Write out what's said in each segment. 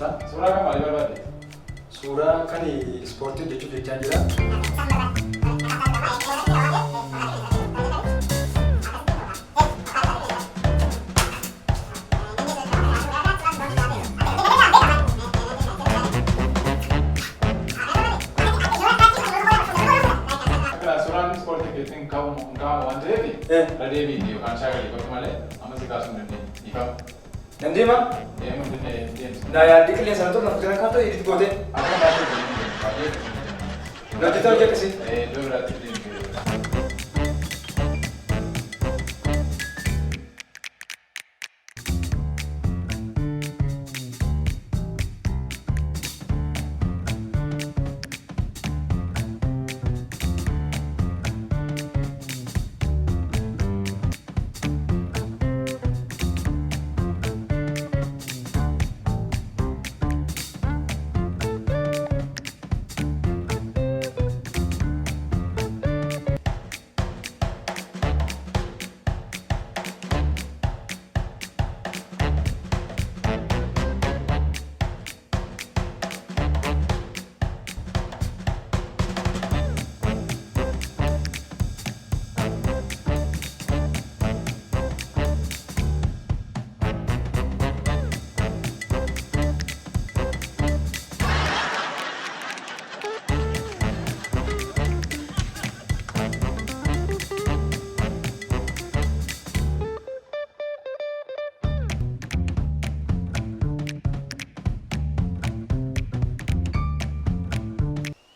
Suuraa kan maalii barbaadde? Suuraa kan ispoortii hojjechuuf jechaa jira. Suuraan ispoortii keessatti kaa'amu waan ta'eef deebii yookaan shaakalii bakka malee amma si kaasuu hin dandeenye. Dhiifama. Dandeema? Deemuu deemsa. Na yaaddi qilleensa na tolna fuuldura kaatoo edit goote. Akka baay'ee deemuu Na hojjetaa hojjekkisi. Iddoo biraatti deemuu.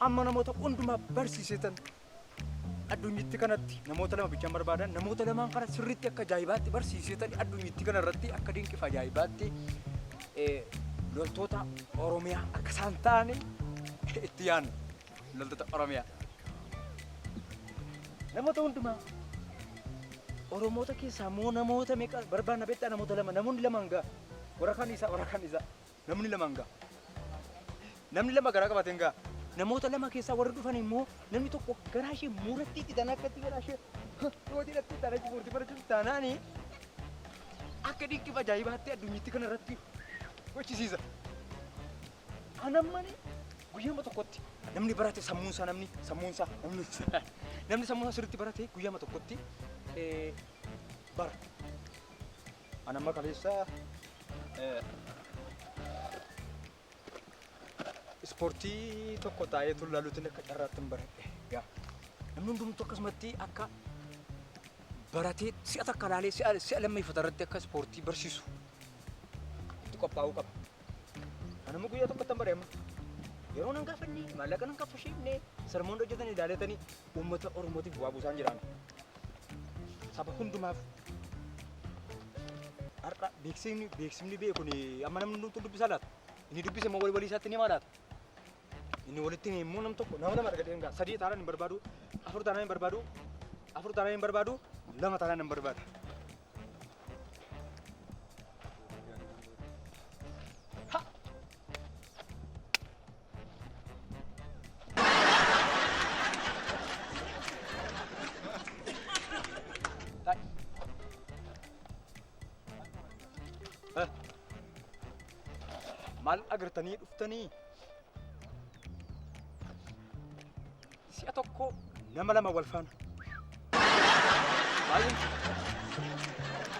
Amma namoota hundumaa barsiisetan addunyitti kanatti namoota lama bichaan barbaadan namoota lamaan kana sirriitti akka ajaa'ibaatti barsiisetan addunyitti kanarratti akka dinqifa ajaa'ibaatti loltoota Oromiyaa akka isaan ta'an itti yaadnu loltoota Oromiyaa. Namoota hundumaa Oromoota keessaa moo namoota meeqa barbaadna beektaa namoota lama namoonni lamaan gaa warra kan isaa namni lamaan gaa namni lama garaa qabateen gaa. Namoota lama keessaa warri dhufan immoo namni tokko garaa ishee muratti itti akkatti garaa ishee dhootii irratti itti ispoortii barachuuf taanaani akka dinqifa ajaa'ibaatti addunyitti kanarratti gochisiisa. Anammani guyyaama tokkotti namni barate sammuunsaa namni sammuunsaa sirriitti barate guyyaama tokkotti bara. Anamma kaleessa ispoortii tokko taa'ee tullaaluutiin akka carraatti hin baradhe. Namni hundumtuu akkasumatti akka baratee si'a takka laalee si'a lammeeffata irratti akka ispoortii barsiisu itti qophaa'uu qaba. Anammoo guyyaa tokkotti hin bare amma yeroo nan gaafanne maallaqa nan kaffashifne sarmoon hojjetan ilaaletanii uummata Oromootiif waa buusaan jiraan. Saba hundumaaf har'a beeksifni beekun amma namni hundumtuu dubbisaa laata. Inni dubbise immoo walii isaatti ni maalaata. Inni walitti immoo nam tokko nama lama argatee ngaa sadii taanaan hin barbaadu, afur taanaan hin barbaadu, lama taanaan hin barbaada. Maal agartanii dhuftanii? Si'a tokko nama lama wal faana. Baay'een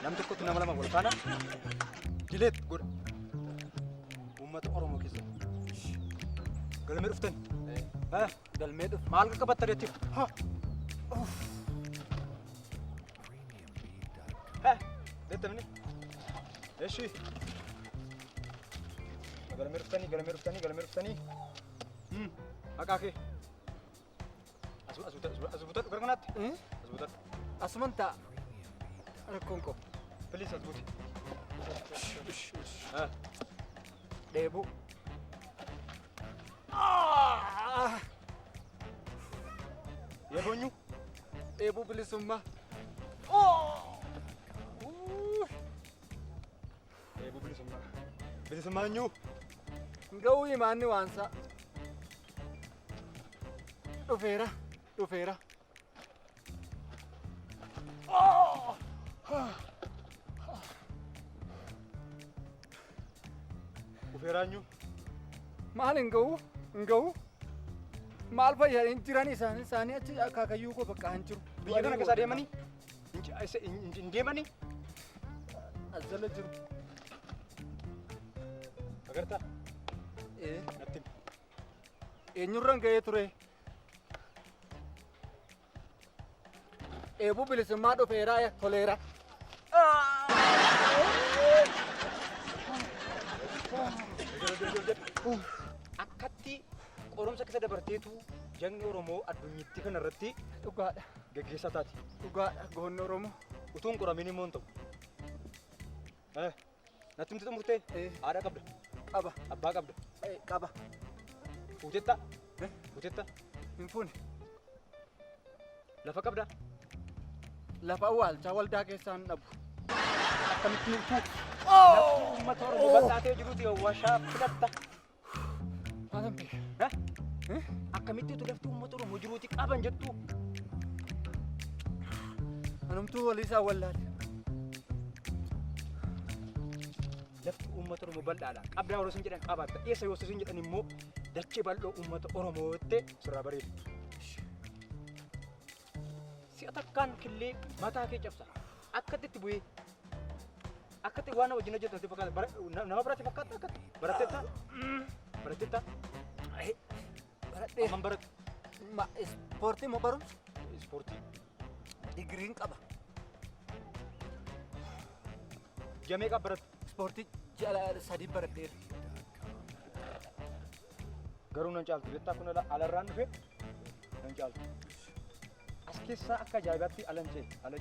nam tokkotti nama lama wal faana dileet godha. Uummata Oromoo keessa galmee dhuftanii? Galmee dhufu maal qabatta jettee? Deettamini? Eeshi. Galmee dhuftanii. Maqaa kee. Asbuutan gara kanaatti. Asbuutan. Asuman ta'a. Rakkoon qabu. Filiis asbuuti. Dheebuu. Yeeboonyu. Dheebuu bilisummaa. Dheebuu bilisummaa. Bilisummaanyu. Ga'uu himaanni waansaa. Dhufeera. Dhufeeraanyu. Maal hin ga'u? Maal fayyadeen jiran isaanii achi akaakayyuu koo bakka hin jiru. Biyya kana keessa deemanii hin deemanii as jala jiru. Agartaa? Natti eenyurran ga'ee ture? Eebuu bilisummaa dhufeeraa toleera. Akkatti qoromsa keessa dabarteetu jagni Oromoo addunyitti kanarratti dhugaadha gaggeessaa taati. Dhugaadha goonni Oromoo utuun qoramin immoo hin ta'u. Natti miti xumurtee haadha qabda. Qaba. Abbaa qabda. Qaba. Fuutetta. Fuutetta. Hin fuune. Lafa qabda. Lafa awwaalchaa waldaa keessaa hin dhabu. Akkamitti nuufuu? Uummata Oromoo bal'aatee jiruuti washaa filatta. Maalan beeka? Akkamitti tu lafti uummata Oromoo jiruuti qaban jettu? Anumtuu walii isaa wallaale. Lafti uummata Oromoo bal'aadha. Qabdaa warra isin jedhan qabaata. Eessa yoo isin jedhan immoo dachee bal'oo uummata Oromootti sirraa bareedu. Si atakkaan killee mataa kee cabsa. Akkatti itti bu'ee. Akkatti waan wajjin hojjetan fakkaata. Nama biraatti fakkaata akkatti. Baratteetta? Baratteetta? Baradhee. Amman baratu? Ispoortii moo barumsa? Ispoortii. Digiriin qaba. Jamee qaba baratu? Ispoortii sadii baradheera. Garuu nan caaltu. Jettaa kun alarraan dhufe nan caaltu. As keessaa akka ajaa'ibaatti ala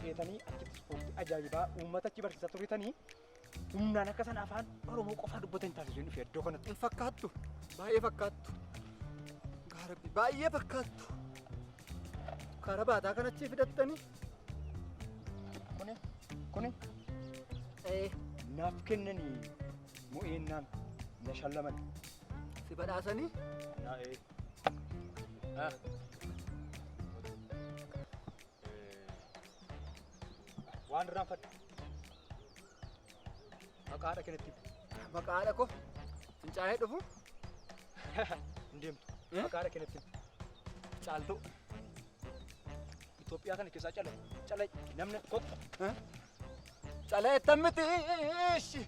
ceetanii achitti ispoortii ajaa'ibaa uummata achi barsiisaa turitanii humnaan akka sana afaan Oromoo qofaa dubbatan taasisuun dhufe iddoo kanatti. Hin fakkaattu. Baay'ee fakkaattu. Gaarabbi baay'ee fakkaattu. Karaa baataa kanatti fidattanii. Kuni naaf kennanii mu'eennaan na shallaman. Si badhaasanii? Waan irraanfadhe. Maqaadha kanatti. Maqaadha ko? Fincaa'ee dhufu? Hin deemtu. Maqaadha kanatti. Caaltuu. Itoophiyaa kana keessaa calay namni kottu. Calay tammiti. Eeshi.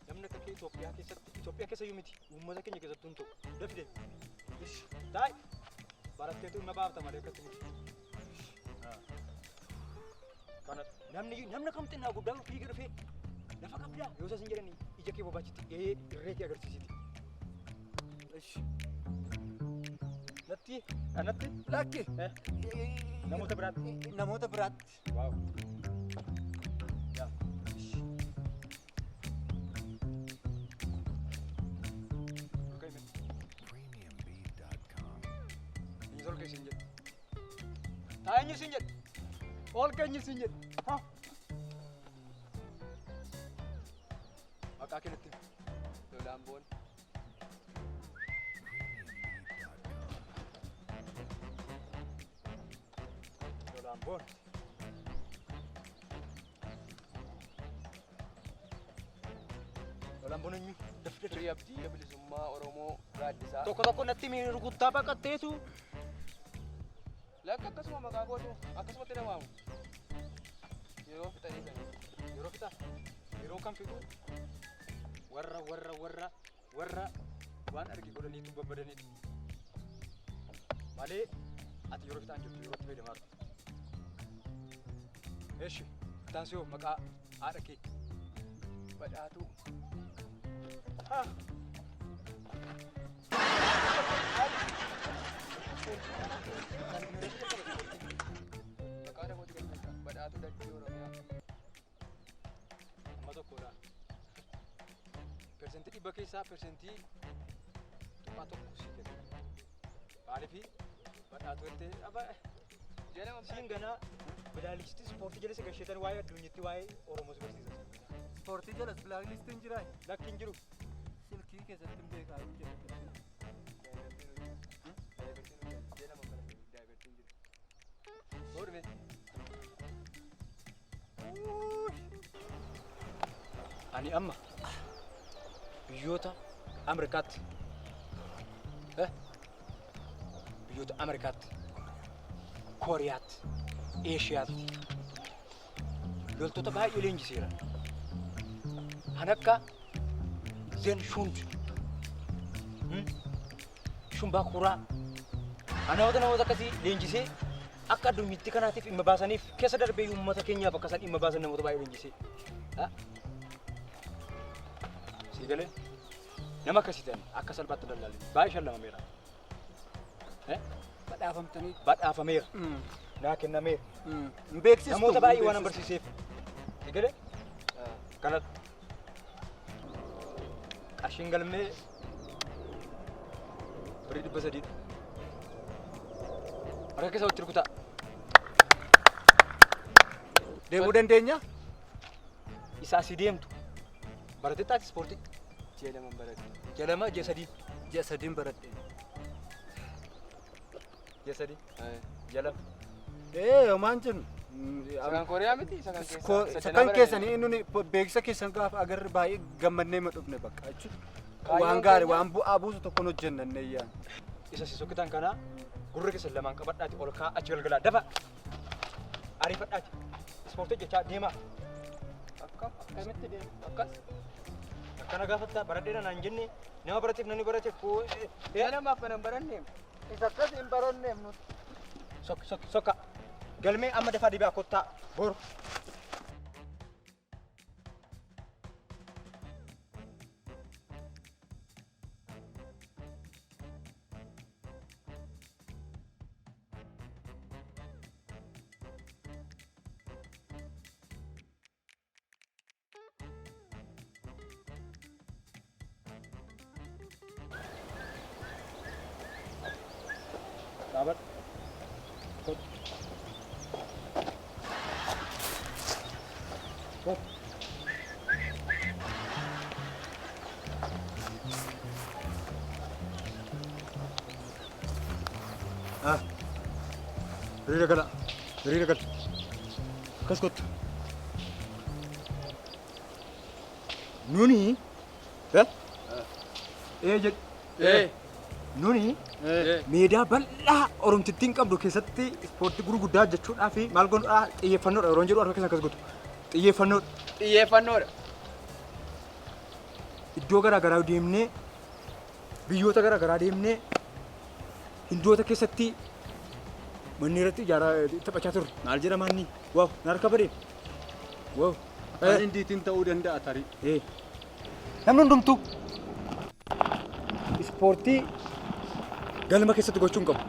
Namni akka Itoophiyaa keessa yoo miti uummata keenya keessatti hin ta'u. Dafide. Taa'e. Baratteetu na baafta malee akkatti miti. Namni kamti naa guddaa fiigee dhufee lafa qabdaa yoo isin jedhanii ija kee bobaachitti irree kee agarsiisiti. Natti lakki namoota biraatti. Waaw. Premiumbeat.com. Inni sol keessa hin jedhu. Taa'eenyu isin jedhu. Ol keenyu isin jedhu. Maqaa kanatti lolaan boon. Lolaan boon. Lolaan boon eenyu? Firii abdii bilisummaa Oromoo gaaddisaa. Tokko natti miira rukuttaa baqatteetu. Lakka akkasuma maqaa gootu akkasumatti na waamu. Yeroo fixanii kan. Yeroo fixa. Yeroo kan fixu. Warra waan argi godhaniitu babbadanidha. Malee ati yeroo fixaan jirtu yerootti fayyadamaa jirtu. Eeshi taansiyoo maqaa haadha kee Badhaatuu. Maqaa namooti galmeessa. Badhaatuu dachee Oromiyaa. Amma tokkodha. Persentii dhibba keessaa persentii tuqaa tokko si kenna. Maaliifi badhaatuu jettee siin ganaa bilaalistii ispoortii jala si gasheetan waa'ee addunyaatti waa'ee Oromoo si barsiisa. Ispoortii jalas bilaalistiin jiraa? Lakki hin jiru. Silkii keessatti hin beekaa hin jiru. Odume. Ani amma biyyoota Ameerikaatti biyyoota Ameerikaatti Kooriyaatti Eeshiyaatti loltoota baay'ee leenjiseera. Kan akka Zen Shund Shumbakuraa namoota akkasii leenjisee akka addunyaatti kanaatiif dhimma baasaniif keessa darbee uummata keenyaaf akka isaan dhimma baasan namoota baay'ee leenjisee. Siigalee nama akkasii ta'an akka salphaatti daldaalan baay'ee shallamameera. Badhaafameera. Naa kennameera. Beeksistuu namoota baay'ee waan barsiiseef. Siigalee kanatti qarshiin galmee birrii 300 harka keessa walitti rukutaa. Deemuu dandeenya? Isaa si deemtu baratee taati ispoortii Jedhaman barate. jedhama J3 J3 baradhe. J3 jedhama. Homaan jennu. Sagan Kooriyaa miti sagan keessa. Sagan keessanii inni beeksisa keessan gaafa agarre baay'ee gammannee ma dhufne bakka jechuudha. Waan gaarii waan bu'aa buusu tokkoon hojjennee yaan. Isa si sokkitan kana gurra keessan lamaan qabadhaati ol kaa achi galgalaa dafa. Ariifadhaati. Ispoortii jechaa deemaa. Akkamitti deema? Akkas. Akkana gaafattaa baradheedha naan jenne nama barateef namni barateef Namaaf kan hin baranneem. Isa akkas hin baranneef nuti. Sokka. Galmee amma dafaa dibaa kottaa boru. Sahabat. Beri dekat. Kas kot. Nuni, Nuni, meedaa bal'aa Oromtittiin qabdu keessatti ispoortii gurguddaa jechuudhaa fi maal godhuudhaa xiyyeeffannoodha yeroo jedhu harka keessan akkas godhu. Xiyyeeffannoodha. Iddoo garaa garaa deemnee biyyoota garaa garaa deemnee hindoota keessatti manni irratti ijaaraa taphachaa turre. Maal jedhama inni? Waaw, na harka badee. Waaw. Afaan Hindiitiin ta'uu danda'a tarii. Namni hundumtuu ispoortii galma keessatti gochuun qabu.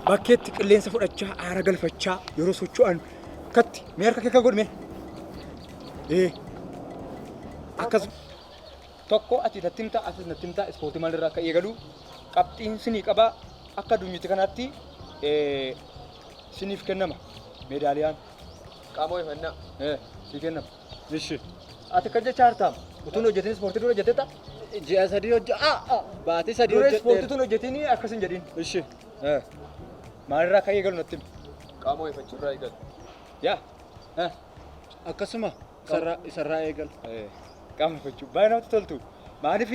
Bakkeetti qilleensa fudhachaa, aara galfachaa yeroo socho'an katti mee harka kee godhme. Akkas tokko ati natti himtaa, ati natti himtaa ispoortii maalirraa akka eegalu qabxiin sinii qabaa akka addunyaatti kanaatti siniif kennama meedaaliyaan. Qaama ho'ifannaa. Sii kennama. Ishi. Ati kan jecha hartaam utuun hojjetin ispoortii dura hojjeteta. Ji'a sadii baatii sadii Dura ispoortii tun hojjetin akkas hin jedhin. Ishi. Maalirraa akka eegalu natti himi. Qaama ho'ifachuurraa eegalu. Yaa. Akkasuma isarraa eegal. Qaama ho'ifachuu baay'ee namatti toltu. Maaliif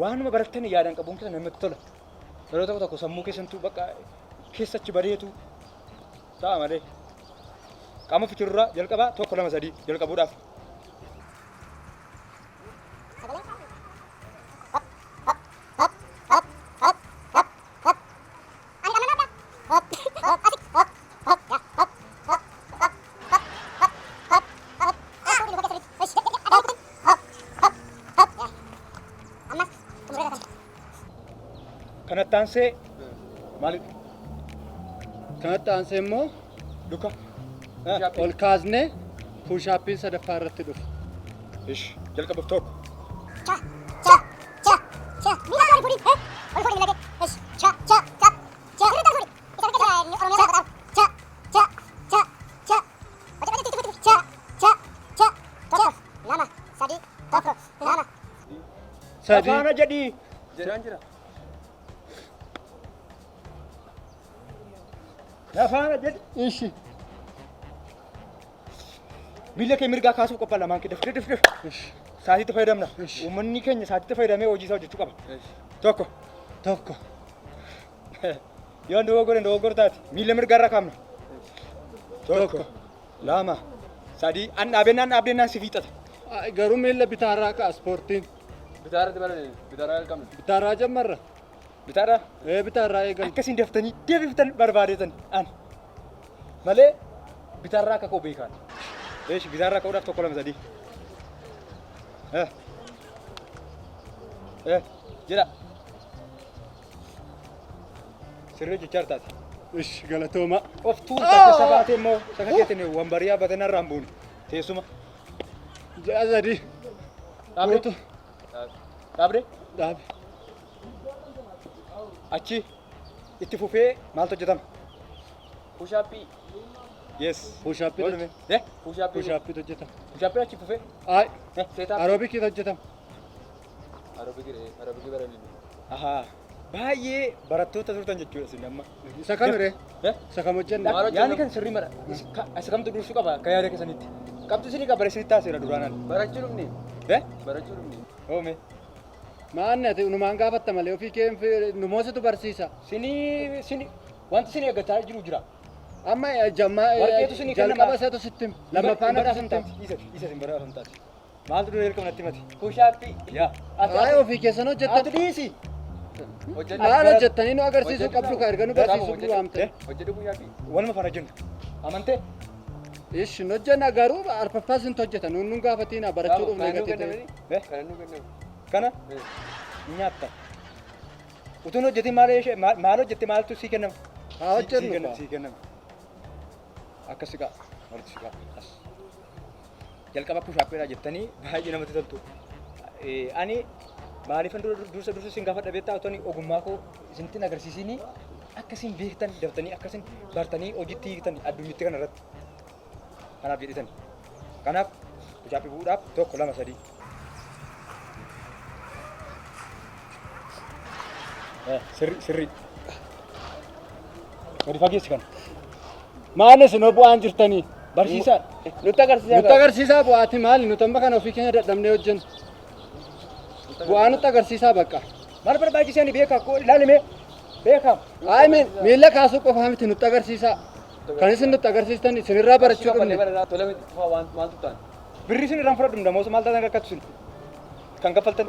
waanuma barattanii yaadaan qabuun keessa namatti tola. Yeroo tokko tokko sammuu keessantuu bakka keessachi bareetu ta'a malee. Qaama ho'ifachuu jalqabaa tokko lama sadii jalqabuudhaaf. Kanatti aansee maaliif? Kanatti aansee immoo Duka. ol kaasnee puushaappiin sadaffaa irratti dhufu. Ish jalqabuuf tokko. Afaana jedhii. Jedhaan jira. Afaana jedhi. Ishi. Miila kee mirgaa kaasuuf qophaa'a lamaan kee daf. saatiitti fayyadamna. Uummanni keenya saatiitti fayyadamee hojii isaa hojjechuu qaba. Tokko. Yoo dogoggora taate miila mirgaarra kaamna. Tokko. Lama. Sadii. An dhaabennaan si fiixata. Garuu miila bitaarraa ka'a ispoortiin. Bitaarraa jammarra. Bitaadhaa? Bitaarraa eegalu. Akkasiin daftanii deebiftan barbaadetan an. Malee bitaarraa akka koo beekaan. Bitaarraa ka'uudhaaf tokko lama sadii. Jedha. Sirrii jechaa taate. Ish galatooma. Oftuu takka sabaatee immoo saka keetiin wambarii yaabbatanii irraan buune. Teessuma. Ja'a sadii. Dhaabre. Dhaabre. Dhaabe. Achi itti fufee maaltu hojjetama? Push-up. Yes. Push-up. Push-up. Push-up hojjetama. Push-up achi fufee. Ay. Set-up. Aerobic hojjetama. Aerobic barani. Ahaa. Baay'ee barattoota turtan jechuudha isin amma. Isa kamiree? Isa kam hojjenna? Yaani kan sirrii mara. Isa kamtu dursuu qaba akka yaada keessanitti. Qabxu isinii qaba isinii taasisa duraanaan. Barachuu dhumni. Barachuu dhumni. Oome. Maanni ati numaan gaafatta malee ofii kee nu moositu barsiisa. Sini wanti isin eeggataa jiru jira. Amma jalqaba isaatu sitti lammaffaan akkasitti. Isa sin badhaafam taate. Maaltu dura jalqaba natti himate? Push-up. Yaa. Ay ofii keessan hojjettan. Ati dhiisi. Maal hojjettanii nu agarsiisuu qabdu ka erga nu barsiisuu nu waamte. Hojjetu push-up. Waluma faana jennu. Amantee? Ish nu hojjenna garuu arfaffaa sintu hojjeta nun gaafatiina barachuu dhufne gatite. Kan nu kennamu. Kana nyaatta. Utuun hojjetii maal hojjette maaltu sii kennama? Haa hojjennu. Sii kennama. Akkasi kaa. Walitti siqaa. As. Jalqaba push-up'dha jettanii baay'ee namatti toltu. Ani maaliifan dursa isin gaafadha beektaa otoo ogummaa koo isinittiin agarsiisinii akkasiin beektan daftanii akkasiin bartanii hojiitti hiiktan addunyitti kana irratti. Kanaaf jedhitan. Kanaaf push-up bu'uudhaaf tokko lama sadii. Sirri. Gadi fageessi kana. Maal isin bu'aan jirtanii? Barsiisaa. Nutti agarsiisaa. Nutti agarsiisaa bu'aati maali? Nuti amma kana ofii keenya dadhabnee hojjennu. Bu'aa nutti agarsiisaa bakka. Maal barbaachisanii beekaa koo ilaalime beekaa. Ay miila kaasuu qofaa miti nutti agarsiisaa. Kan isin nutti agarsiistan isinirraa barachuu dhufne. Maaltu ta'an? Birri isin irraan fudhadhu ndamoo maal taatan rakkatu sun. Kan kaffaltan.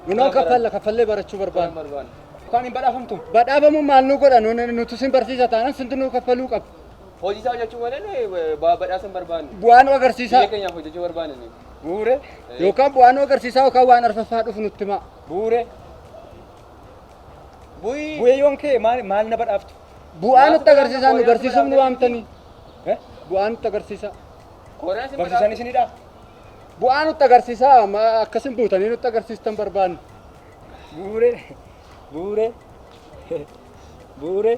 Nunoo kaffallee barachuu barbaanna. Kan hin badhaafamtu. Badhaafamu maal nu godha nuti isin barsiisa taanaan sintu nu kaffaluu qabu. Hojii isaa hojjechuu malee badhaasa barbaanne. Bu'aa nu agarsiisaa. Biyya keenyaaf hojjechuu barbaanne. Buure. Yookaan bu'aa nu agarsiisaa yookaan waan arfaffaa dhufu nutti himaa. Buure. Bu'ee yoon kee maal na badhaaftu? Bu'aa nutti agarsiisaa nu barsiisuuf nu waamtanii. Bu'aa nutti agarsiisaa. Barsiisaan isinidha. Bu'aa nutti agarsiisaa akkasin buutanii nutti agarsiistan barbaanne. Buure.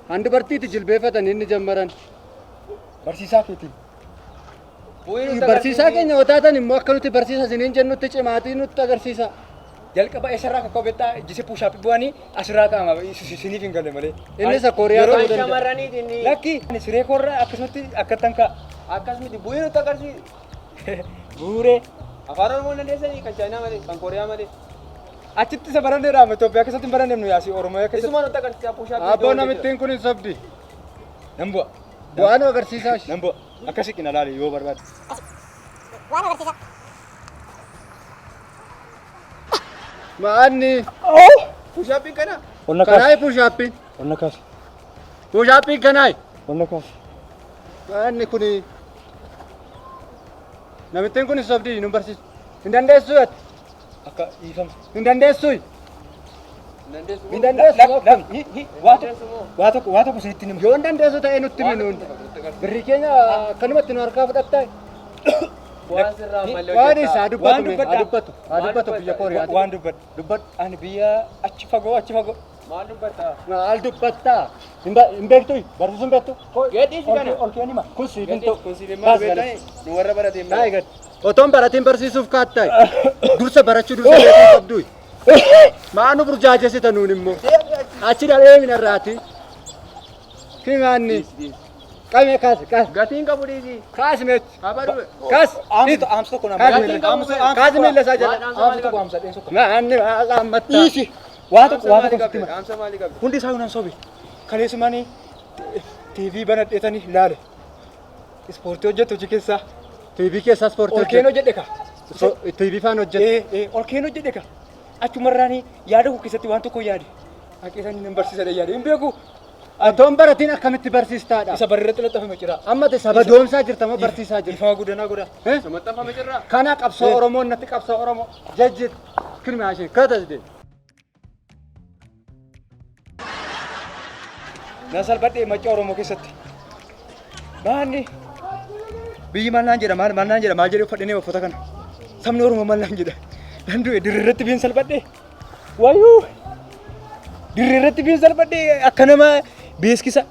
Handi bartiiti jilbeeffatanii inni jammaran. Barsiisaa keetiin. Barsiisaa keenya yoo taatan immoo akka nuti barsiisa isiniin jennutti cimaatii nutti agarsiisa. Jalqaba eessarraa akka beektaa ijjise push-up bu'anii asirraa qaama isiniif hin galle malee. Inni isa kooriyaa ta'uu danda'a. Shamarraniitiin. Lakki siree koorraa akkasumatti akkattan ka'a. Akkasumatti bu'ee nutti agarsiisa. Buure. Afaan Oromoo dandeessanii kan Chaayinaa malee kan Kooriyaa malee. Achitti isa baranneedha Itoophiyaa keessatti hin baranneemnu yaasii Oromoo keessatti. Isuma nutti agarsiisa push-up. Abboo namittiin kun hin sobdi. Nan bu'a. Bu'aa nu agarsiisaa. Nan bu'a. Akkasii qina laali yoo barbaade. Waan agarsiisa. Maanni. Push-upin kana. Onna kaas. Kanaay push-upin. Onna kaas. Push-upin kanaay. Onna kaas. Maanni kuni. Namittiin kun hin sobdi nu barsiisu. Hin dandeessu ati. Akka dhiifama. Hin dandeessu. Hin dandeessu. Waa tokko isinitti himu. Yoo hin dandeessu ta'ee nutti minuun. Birri keenya akkanumatti nu harkaa fudhattaa. Waan sirraa malee Waan hojjetaa. isaa dubbatu biyya Kooriyaati. Waan dubbadhu. Ani biyya achi fagoo. Maal dubbataa? Maal dubbattaa? Hin beektu barsiisuu hin beektu. Gadhiisi kana. Ol kee nima. Kun siifin ta'u. Kun siifin maal beektaa? Nu warra barateen Naa eegat. Otoon baratiin barsiisuuf kaattaa. Dursa barachuu dursa beekuu qabdu. Maanu burjaajessita nuun immoo. Achi dhalee minarraati. Kimaanni. Qame kaas. Gatiin qabu dhiisii. Kaas meet. Habaru. Kaas. Aamsa tokko nama. Kaas meellee isaa jala. Aamsa tokko aamsa dheen tokko. Maanni ammatta. Dhiisi. Waa tokko sitti hima. Amsa maalii qabdi? Hundi isaa yuunaan sobi. Kaleessumanii TV banadheetanii ilaale. Ispoortii hojjetu hojii keessaa. TV keessa ispoortii Olkeen hojjedhe ka. TV faan hojjete. Olkeen hojjedhe ka. Achumarraanii yaada koo keessatti waan tokko yaade. Haqeessanii nan barsiisadha yaade. Hin beeku. Adoon baratiin akkamitti barsiistaadha? Isa barreerratti laxafame jira. Amma saba doomsaa jirta moo barsiisaa jirta? Ifaa gudanaa godha. Maxxanfame jirra. Kana qabsoo Oromoo natti qabsoo Oromoo. Jajjit kirmaashee katas de. Na salphadhee macca Oromoo keessatti. Maanni biyyi maal naan jedha maal jedhee uffadhanii uffata kana. Sabni Oromoo maal naan jedha. Danduu dirreerratti biin salphadhee. Wayyuu dirreerratti biin salphadhee akka nama beeskisa.